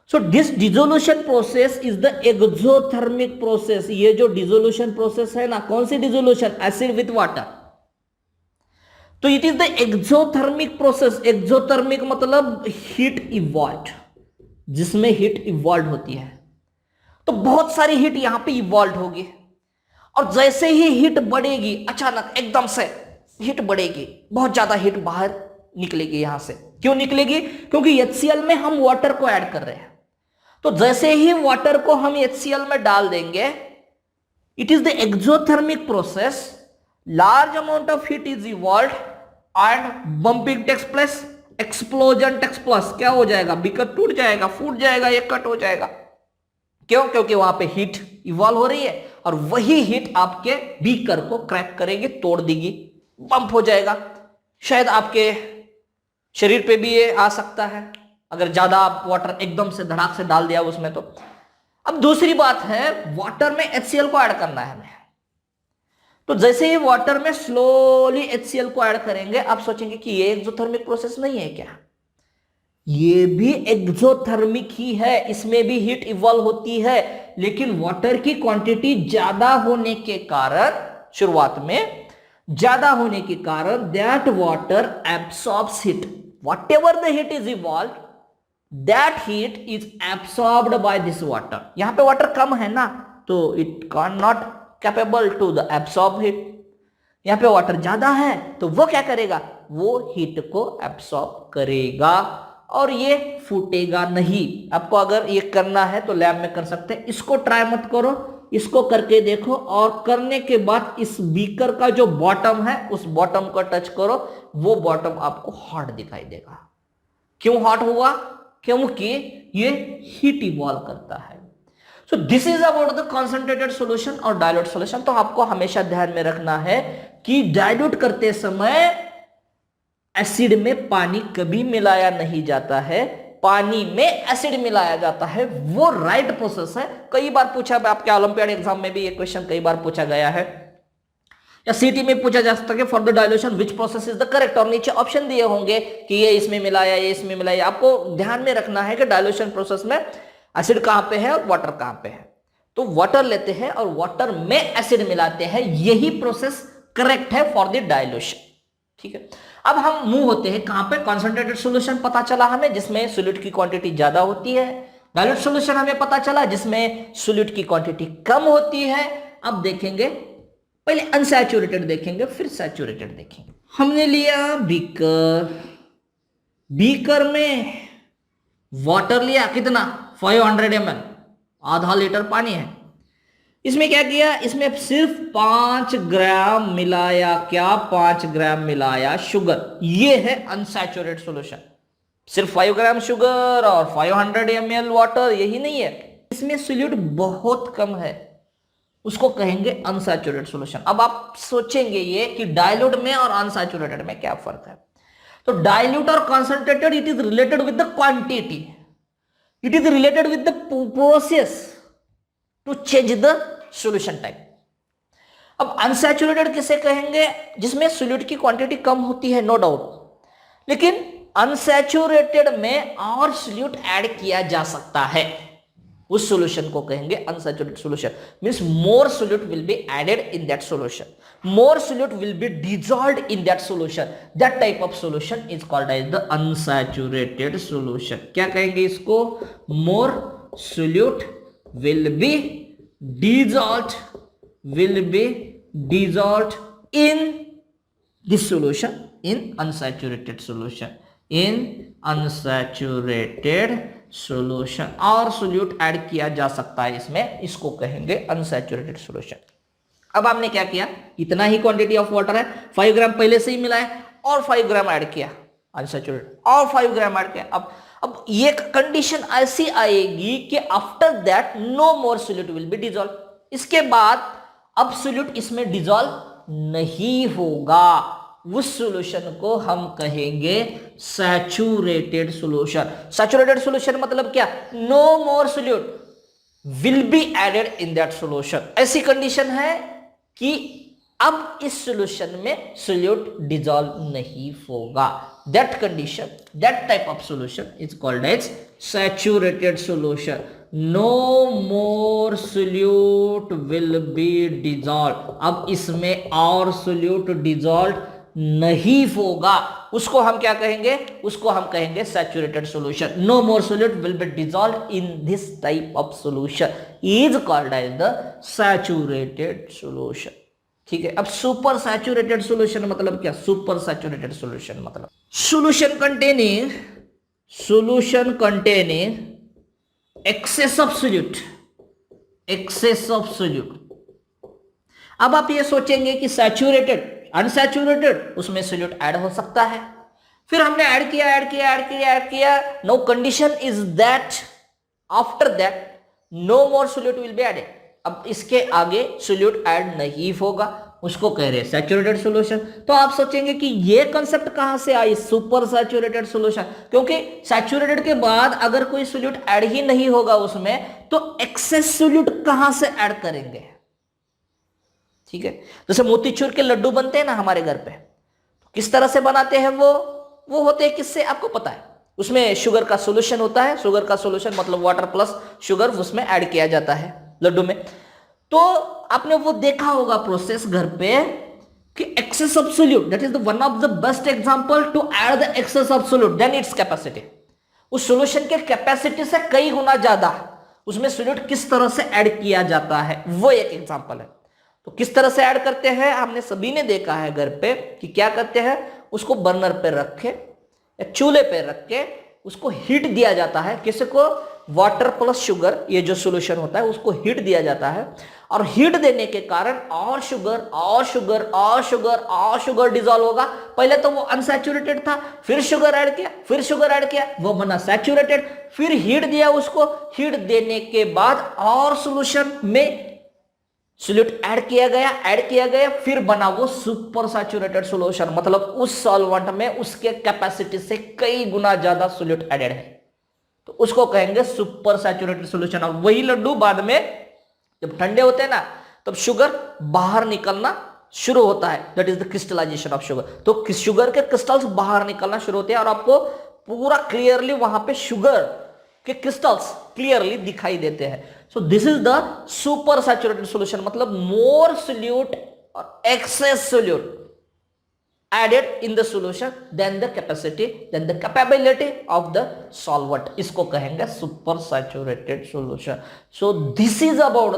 Speaker 1: So this dissolution process is the exothermic process. ये जो डिसोल्यूशन प्रोसेस है ना, कौन सी डिसोल्यूशन, एसिड विथ वाटर, तो it is the exothermic process. Exothermic मतलब हीट इवॉल्व, जिसमें हीट इवॉल्व होती है, तो बहुत सारी हीट यहां पे इवॉल्व होगी, और जैसे ही हीट बढ़ेगी, अचानक एकदम से हीट बढ़ेगी, बहुत ज्यादा हीट बाहर निकलेगी यहां से। क्यों निकलेगी, क्योंकि HCl में हम वाटर को ऐड कर रहे हैं, तो जैसे ही वाटर को हम HCl में डाल देंगे, it is the exothermic process, large amount of heat is evolve and bumping takes place, explosion takes place. क्या हो जाएगा, बीकर टूट जाएगा, फूट जाएगा, ये कट हो जाएगा। क्यों, क्योंकि वहां पे हीट इवॉल्व हो रही है, और वही हीट आपके बीकर को क्रैक करेगी, तोड़ देगी, बंप हो जाएगा। शायद आपके शरीर पे भी ये आ सकता है, अगर ज्यादा आप वाटर एकदम से धड़ाक से डाल दिया उसमें तो। अब दूसरी बात है, वाटर में HCl को ऐड करना है हमें, तो जैसे ही वाटर में स्लोली HCl को ऐड करेंगे, आप सोचेंगे कि ये एक्सोथर्मिक प्रोसेस नहीं है क्या, ये भी एक्सोथर्मिक ही है, इसमें भी हीट इवॉल्व होती है, लेकिन वाटर की क्वांटिटी ज्यादा होने के कारण, शुरुआत में ज्यादा होने के कारण, that water absorbs heat, whatever the heat is evolve, that heat is absorbed by this water. यहां पे वाटर कम है ना, तो it can not capable to the absorb heat. यहां पे वाटर ज्यादा है, तो वो क्या करेगा, वो हीट को एब्सॉर्ब करेगा, और ये फूटेगा नहीं। आपको अगर ये करना है तो लैब में कर सकते हैं, इसको ट्राई मत करो, इसको करके देखो और करने के बाद इस बीकर का जो बॉटम है उस बॉटम को टच करो, वो बॉटम आपको हॉट दिखाई देगा। क्यों हॉट हुआ? क्योंकि ये हीट इवॉल्व करता है। So this is about the concentrated solution और डाइल्यूट सॉल्यूशन। तो आपको हमेशा ध्यान में रखना है कि डाइल्यूट करते समय एसिड में पानी कभी मिलाया नहीं जाता है, पानी में एसिड मिलाया जाता है, वो राइट प्रोसेस है। कई बार पूछा, आपके ओलंपियाड एग्जाम में भी ये क्वेश्चन कई बार पूछा गया है, या सीटी में पूछा जा सकता है for the dilution which process is the correct, और नीचे ऑप्शन दिए होंगे कि ये इसमें मिलाया, ये इसमें मिलाया। आपको ध्यान में रखना है कि डाइल्यूशन प्रोसेस में एसिड कहां पे है और वाटर कहां पे है। तो वाटर लेते हैं और वाटर में एसिड मिलाते हैं, यही प्रोसेस करेक्ट है फॉर द डाइल्यूशन। ठीक है, अब हम मूव होते हैं कहां पे? कॉन्सेंट्रेटेड सॉल्यूशन पता चला हमें, जिसमें सोल्यूट की क्वांटिटी ज्यादा होती है। डाइल्यूट सॉल्यूशन हमें पता चला जिसमें सोल्यूट की क्वांटिटी कम होती है। अब देखेंगे, पहले अनसैचुरेटेड देखेंगे, फिर सैचुरेटेड देखेंगे। हमने लिया बीकर, बीकर में वाटर लिया, कितना? 500 ml, आधा लीटर पानी है। इसमें क्या किया? इसमें सिर्फ 5 ग्राम मिलाया, क्या 5 ग्राम मिलाया शुगर। ये है अनसैचुरेटेड सॉल्यूशन। सिर्फ 5 ग्राम शुगर और 500 ml वाटर, यही नहीं है, इसमें सोल्यूट बहुत कम है, उसको कहेंगे अनसैचुरेटेड सॉल्यूशन। अब आप सोचेंगे ये कि डाइल्यूट में और अनसैचुरेटेड में क्या फर्क है? तो डाइल्यूट और concentrated, it is related with the quantity, it is related with the process to change the solution type. अब अनसैचुरेटेड किसे कहेंगे? जिसमें सोल्यूट की क्वांटिटी कम होती है, नो डाउट, लेकिन अनसैचुरेटेड में और सोल्यूट ऐड किया जा सकता है, उस सॉल्यूशन को कहेंगे unsaturated solution. Means more solute will be added in that solution, more solute will be dissolved in that solution, that type of solution is called as the unsaturated solution. क्या कहेंगे इसको? More solute will be dissolved in this solution, in unsaturated solution, in unsaturated solution, और solute add किया जा सकता है इसमें, इसको कहेंगे अनसैचुरेटेड सॉल्यूशन। अब हमने क्या किया? इतना ही क्वांटिटी ऑफ वाटर है, 5 ग्राम पहले से ही मिला है और 5 ग्राम ऐड किया अनसैचुरेटेड, और 5 ग्राम ऐड किया। अब ये कंडीशन ऐसी आएगी कि after that no more solute will be dissolve. इसके बाद अब सोल्यूट इसमें डिसॉल्व नहीं होगा, उस सॉल्यूशन को हम कहेंगे सैचुरेटेड सॉल्यूशन। सैचुरेटेड सॉल्यूशन मतलब क्या? No more solute will be added in that solution. ऐसी कंडीशन है कि अब इस सॉल्यूशन में सोल्यूट डिसॉल्व नहीं होगा। That condition, that type of solution is called as saturated solution. No more solute will be dissolved. अब इसमें और solute dissolved नहीं होगा, उसको हम क्या कहेंगे? उसको हम कहेंगे saturated solution. No more solute will be dissolved in this type of solution is called as the saturated solution. ठीक है, अब सुपर सैचुरेटेड सॉल्यूशन मतलब क्या? सुपर सैचुरेटेड सॉल्यूशन मतलब solution containing excess of solute, excess of solute. अब आप ये सोचेंगे कि सैचुरेटेड, अनसैचुरेटेड, उसमें सोल्यूट ऐड हो सकता है। फिर हमने ऐड किया, no condition is that after that no more solute will be added. अब इसके आगे सोल्यूट ऐड नहीं होगा, उसको कह रहे हैं सैचुरेटेड सॉल्यूशन। तो आप सोचेंगे कि ये कांसेप्ट कहां से आई? सुपर सैचुरेटेड सॉल्यूशन, क्योंकि सैचुरेटेड के बाद अगर कोई सोल्यूट ऐड ही नहीं होगा उसमें, तो एक्सेस सोल्यूट कहां से ऐड करेंगे? ठीक है, जैसे मोतीचूर के लड्डू बनते हैं ना हमारे घर पे, तो किस तरह से बनाते हैं वो होते हैं किससे? आपको पता है, उसमें शुगर का सॉल्यूशन होता है, शुगर का सॉल्यूशन मतलब वाटर प्लस शुगर, उसमें ऐड किया जाता है लड्डू में। तो आपने वो देखा होगा प्रोसेस घर पे कि excess of solute, that is the one of the best example to add the excess of solute then its capacity. उस सॉल्यूशन के कैपेसिटी से कई गुना ज्यादा उसमें सोल्यूट किस तरह से ऐड किया जाता है, वो एक एग्जांपल है। तो किस तरह से ऐड करते हैं हमने सभी ने देखा है घर पे कि क्या करते हैं, उसको बर्नर पे रखे या चूल्हे पे रख के उसको हीट दिया जाता है, किसी को वाटर प्लस शुगर, ये जो सॉल्यूशन होता है उसको हीट दिया जाता है, और हीट देने के कारण और शुगर और शुगर और शुगर और शुगर डिजोल्व होगा। पहले तो वो अनसैचुरेटेड था, फिर शुगर ऐड किया, फिर शुगर ऐड किया, वो बना सैचुरेटेड, फिर हीट दिया उसको, हीट देने के बाद और सॉल्यूशन में सोल्यूट ऐड किया गया, फिर बना वो सुपर सैचुरेटेड सॉल्यूशन, मतलब उस सॉल्वेंट में उसके कैपेसिटी से कई गुना ज्यादा सोल्यूट एडेड है, तो उसको कहेंगे सुपर सैचुरेटेड सॉल्यूशन। और वही लड्डू बाद में जब ठंडे होते हैं ना, तब शुगर बाहर निकलना शुरू होता है, that is the crystallization of sugar. तो शुगर के क्रिस्टल्स बाहर निकलना शुरू होते हैं और आपको पूरा क्लियरली वहां पे शुगर के क्रिस्टल्स क्लियरली दिखाई देते हैं। So this is the super saturated solution, मतलब मोर सोल्यूट और excess solute added in the solution than the capability of the solvent, इसको कहेंगे super saturated solution. So this is about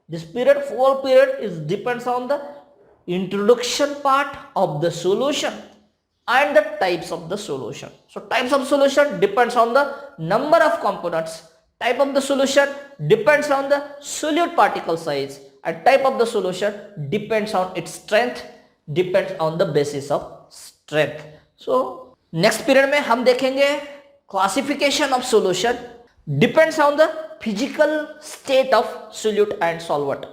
Speaker 1: this period, whole period is depends on the introduction part of the solution and the types of the solution. So types of solution depends on the number of components, type of the solution depends on the solute particle size, and type of the solution depends on its strength, depends on the basis of strength. So next period में हम देखेंगे classification of solution depends on the physical state of solute and solvent.